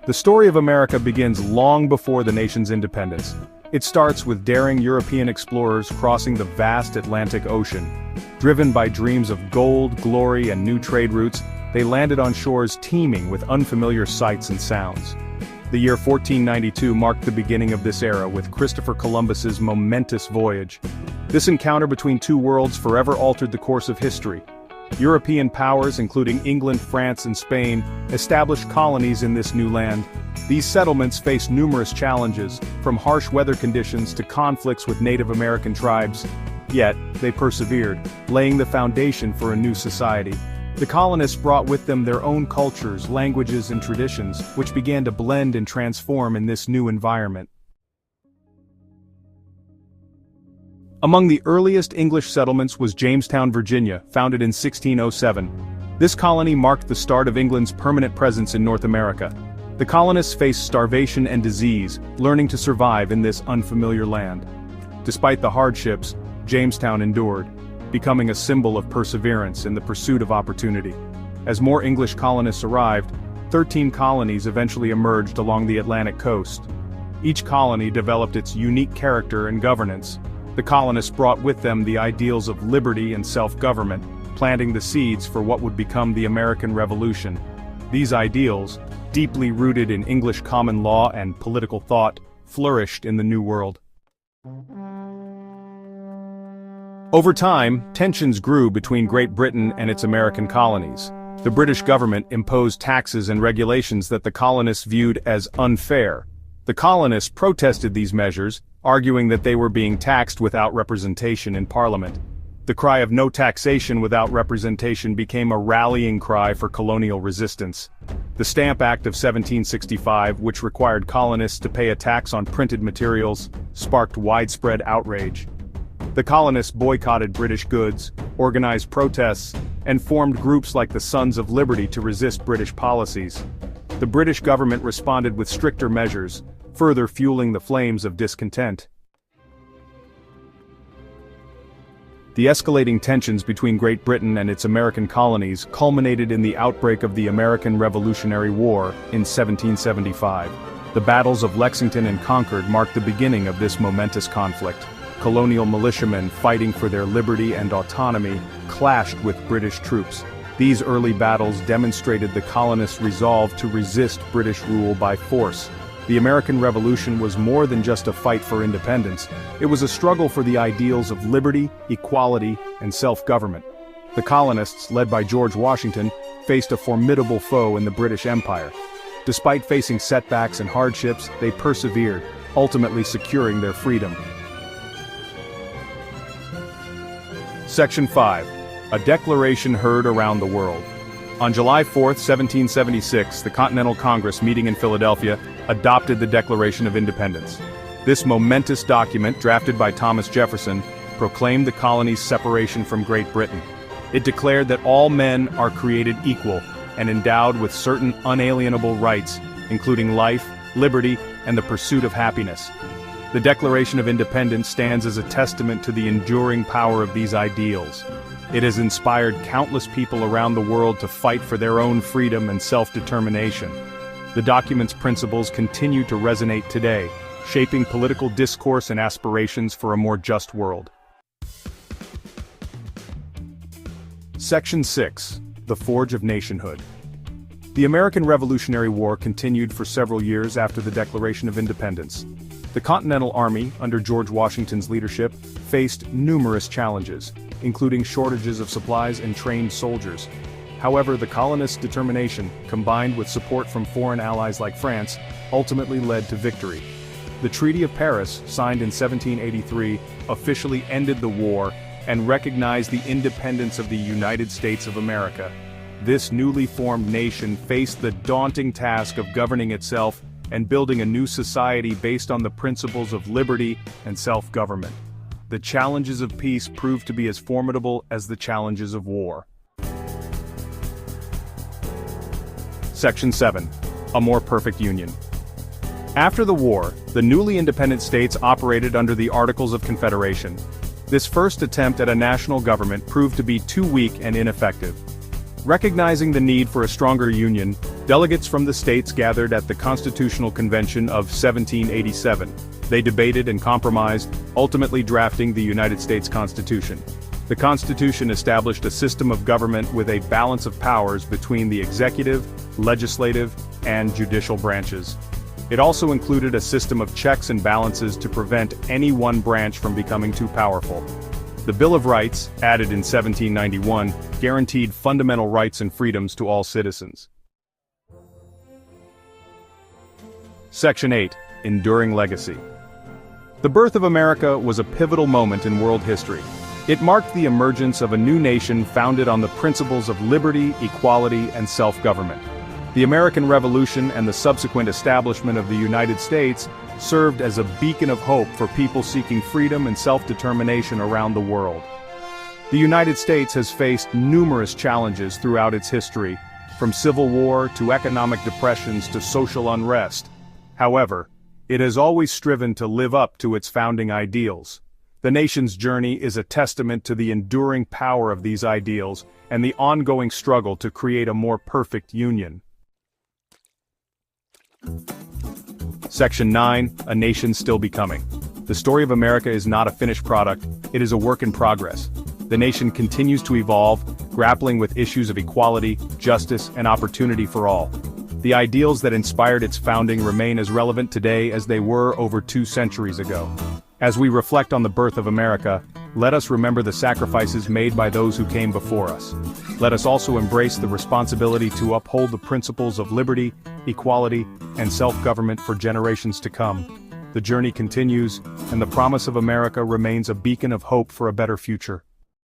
The story of America begins long before the nation's independence. It starts with daring European explorers crossing the vast Atlantic Ocean. Driven by dreams of gold, glory, and new trade routes, they landed on shores teeming with unfamiliar sights and sounds. The year 1492 marked the beginning of this era with Christopher Columbus's momentous voyage. This encounter between two worlds forever altered the course of history. European powers, including England, France, and Spain, established colonies in this new land. These settlements faced numerous challenges, from harsh weather conditions to conflicts with Native American tribes. Yet, they persevered, laying the foundation for a new society. The colonists brought with them their own cultures, languages, and traditions, which began to blend and transform in this new environment. Among the earliest English settlements was Jamestown, Virginia, founded in 1607. This colony marked the start of England's permanent presence in North America. The colonists faced starvation and disease, learning to survive in this unfamiliar land. Despite the hardships, Jamestown endured, becoming a symbol of perseverance in the pursuit of opportunity. As more English colonists arrived, 13 colonies eventually emerged along the Atlantic coast. Each colony developed its unique character and governance. The colonists brought with them the ideals of liberty and self-government, planting the seeds for what would become the American Revolution. These ideals, deeply rooted in English common law and political thought, flourished in the New World. Over time, tensions grew between Great Britain and its American colonies. The British government imposed taxes and regulations that the colonists viewed as unfair. The colonists protested these measures, arguing that they were being taxed without representation in Parliament. The cry of no taxation without representation became a rallying cry for colonial resistance. The Stamp Act of 1765, which required colonists to pay a tax on printed materials, sparked widespread outrage. The colonists boycotted British goods, organized protests, and formed groups like the Sons of Liberty to resist British policies. The British government responded with stricter measures, further fueling the flames of discontent. The escalating tensions between Great Britain and its American colonies culminated in the outbreak of the American Revolutionary War in 1775. The battles of Lexington and Concord marked the beginning of this momentous conflict. Colonial militiamen fighting for their liberty and autonomy clashed with British troops. These early battles demonstrated the colonists' resolve to resist British rule by force. The American Revolution was more than just a fight for independence. It was a struggle for the ideals of liberty, equality, and self-government. The colonists, led by George Washington, faced a formidable foe in the British Empire. Despite facing setbacks and hardships, they persevered, ultimately securing their freedom. Section 5. A declaration heard around the world. On July 4, 1776, the Continental Congress, meeting in Philadelphia, adopted the Declaration of Independence. This momentous document, drafted by Thomas Jefferson, proclaimed the colony's separation from Great Britain. It declared that all men are created equal and endowed with certain unalienable rights, including life, liberty, and the pursuit of happiness. The Declaration of Independence stands as a testament to the enduring power of these ideals. It has inspired countless people around the world to fight for their own freedom and self-determination. The document's principles continue to resonate today, shaping political discourse and aspirations for a more just world. Section 6. The Forge of Nationhood. The American Revolutionary War continued for several years after the Declaration of Independence. The Continental Army, under George Washington's leadership, faced numerous challenges, including shortages of supplies and trained soldiers. However, the colonists' determination, combined with support from foreign allies like France, ultimately led to victory. The Treaty of Paris, signed in 1783, officially ended the war and recognized the independence of the United States of America. This newly formed nation faced the daunting task of governing itself and building a new society based on the principles of liberty and self-government. The challenges of peace proved to be as formidable as the challenges of war. Section 7. A more perfect union. After the war, the newly independent states operated under the Articles of Confederation. This first attempt at a national government proved to be too weak and ineffective. Recognizing the need for a stronger union, delegates from the states gathered at the Constitutional Convention of 1787. They debated and compromised, ultimately drafting the United States Constitution. The Constitution established a system of government with a balance of powers between the executive, legislative, and judicial branches. It also included a system of checks and balances to prevent any one branch from becoming too powerful. The Bill of Rights, added in 1791, guaranteed fundamental rights and freedoms to all citizens. Section 8. Enduring Legacy. The birth of America was a pivotal moment in world history. It marked the emergence of a new nation founded on the principles of liberty, equality, and self-government. The American Revolution and the subsequent establishment of the United States served as a beacon of hope for people seeking freedom and self-determination around the world. The United States has faced numerous challenges throughout its history, from civil war to economic depressions to social unrest. However, it has always striven to live up to its founding ideals. The nation's journey is a testament to the enduring power of these ideals and the ongoing struggle to create a more perfect union. Section 9. A Nation Still Becoming. The story of America is not a finished product, it is a work in progress. The nation continues to evolve, grappling with issues of equality, justice, and opportunity for all. The ideals that inspired its founding remain as relevant today as they were over 2 centuries ago. As we reflect on the birth of America, let us remember the sacrifices made by those who came before us. Let us also embrace the responsibility to uphold the principles of liberty, equality, and self-government for generations to come. The journey continues, and the promise of America remains a beacon of hope for a better future.